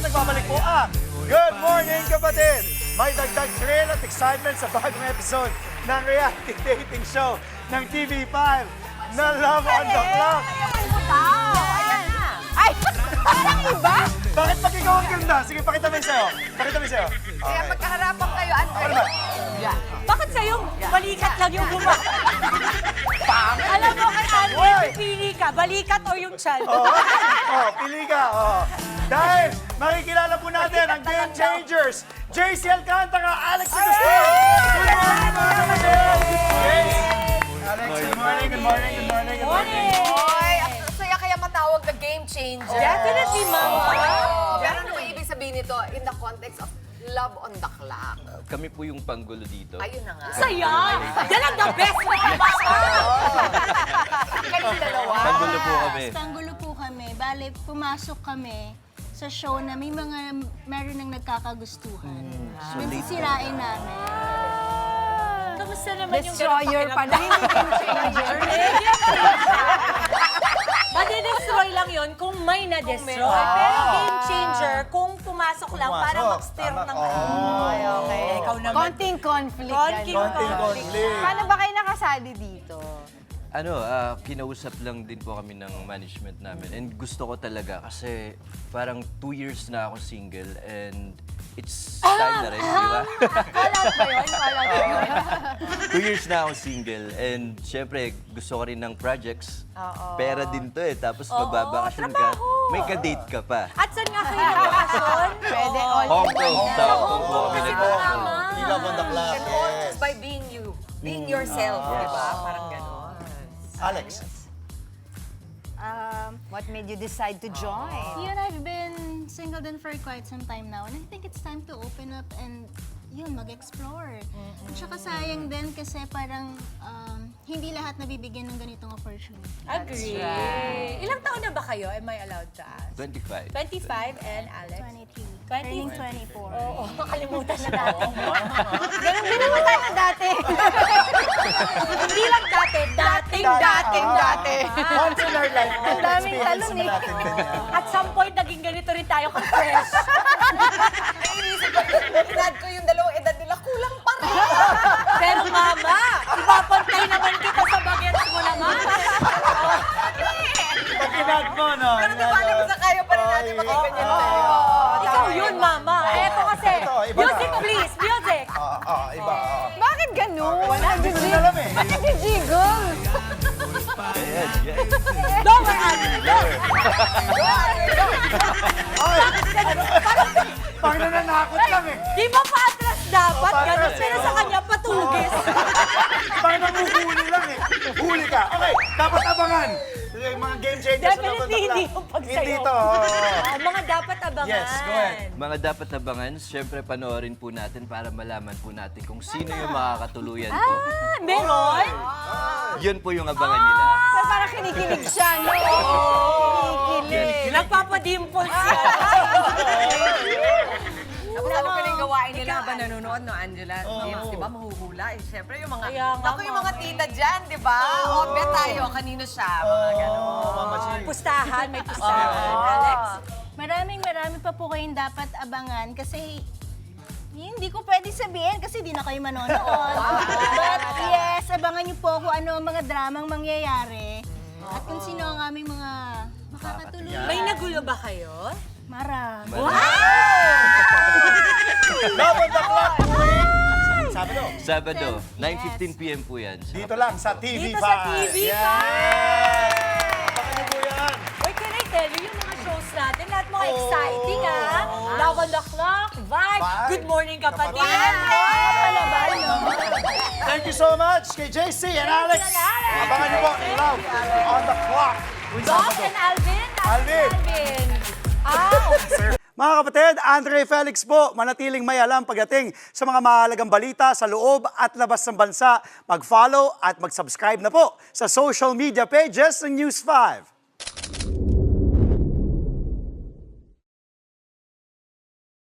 nagbabalik po ang Good Morning Kapatid! May dagdag thrill at excitement sa bagong episode ng reality dating show ng TV5 na Love on the Clock. Ay, parang iba. Bakit pag ikaw ang ganda? Sige, pakita mo yung sa'yo. Pakita mo yung sa'yo. Kaya magkaharapan kayo, Andre. Ano ba? Yan. Bakit sa'yo balikat lang yung guma? Alam mo kay Andre, Why? pipili ka, balikat o yung chan? Pili ka. Dahil makikilala po natin ang Game Changers. JC Alcantara, Alex Agustin. Good morning, mga kapatid! Alex, good morning, good morning, good morning, good morning. Oy, ang saya kaya matawag na game changer. Definitely, Mama. Pero ano ba ibig sabihin nito in the context of Love on the Clock? Kami po yung panggulo dito. Ayun na nga. Saya! Yan ang the best mo Kayong dalawa. Panggulo po kami. Tanggulo po kami. Bale, pumasok kami sa show na meron nang nagkakagustuhan. Nagsisirain namin. Kamusta naman yung Destroyer pala. Hindi game changer. Madi-destroy lang yun kung may na-destroy. Pero game changer kung pumasok lang para mag-stir ng Okay. Ikaw naman. Konting conflict. Konting Konting conflict. Paano ba kayo nakasali dito? Kinausap lang din po kami ng management namin. And gusto ko talaga kasi parang 2 years na ako single and it's time na rin, di ba? Call out ba yun? Call out ba yun? 2 years na ako single and syempre gusto ko rin ng projects. Pera din to eh. Tapos magbabakasyon ka. trabaho. May ka-date ka pa. At saan nga kayo nagbakasyon? Pwede all Hong Kong. Sa Hong Kong po kami Kasi nagbakasyon. We love on the clock, And all yes. just by being you. Being yourself, di ba? Parang gano'n. Alex. What made you decide to join? Yun, I've been single din for quite some time now. And I think it's time to open up and yun, mag-explore. At saka sayang din kasi parang hindi lahat nabibigyan ng ganitong opportunity. Agree. Ilang taon na ba kayo? Am I allowed to ask? 25. 25 and Alex? 23. Turning 24. Oo, makalimutan na dati. Ganun din naman tayo dati. Hindi lang dati, dati. Once in our life, Ang daming experience talon na eh. natin ganyan. At some point, naging ganito rin tayo ka-fresh. Inisip ko, inad ko yung dalawang edad nila, kulang pa rin. Pero mama, ipapantay naman kita sa bagets mo naman. Pag inad mo, no? Pero di ba alam sa kaya pa rin natin maging ganyan tayo. Ikaw yun, mama. Eto kasi. Ito, iba na. Music, please. Music. Iba. Bakit ganun? Hindi ko rin alam eh. Bakit jiggle? Ayan, yan. Lower, Andy. Lower. Pang nananakot lang eh. Di ba pa-atras dapat? Pa-atras, Ganun. Pero sa oo. kanya, patugis. Pang nanguhuli lang eh. Huli ka. Okay, dapat abangan. Yung mga game changers na Definitely hindi yung pagsayaw. Hindi to. Mga dapat abangan. Yes, go ahead. Mga dapat abangan, syempre panoorin po natin para malaman po natin kung sino yung makakatuluyan po. Ah, meron? Yun po yung abangan nila. So, parang kinikilig siya, no? Kinikilig. Nagpapadimples siya. Tapos alam ko na yung gawain nila habang nanonood, no, Angela? James, di ba, mahuhula. Eh, siyempre, yung mga, Kaya nga, naku, yung mga tita dyan, di ba? O, bet tayo, kanino siya? Mga gano'n. Pustahan, may pustahan. Alex? Marami pa po kayong dapat abangan kasi hindi ko pwede sabihin kasi di na kayo manonood. But yes, abangan niyo po kung ano ang mga dramang mangyayari at kung sino ang aming mga makakatulong. May nagulo ba kayo? Marami. Love on the Clock tuwing Sabado. Sabado, Yes. 9:15 p.m. po yan. Dito lang sa TV5. Dito sa TV5. Yes! Abangan niyo po yan. Wait, can I tell you, yung mga shows natin, lahat mga exciting, ha? Love on the Clock, Vibe, Good Morning Kapatid. Thank you so much kay JC and Alex. and Alex. Abangan niyo po Love on the Clock tuwing Doc Sabado. and Alvin. Alvin. Mga kapatid, Andre Felix po, manatiling may alam pagdating sa mga mahalagang balita sa loob at labas ng bansa. Mag-follow at mag-subscribe na po sa social media pages ng News 5.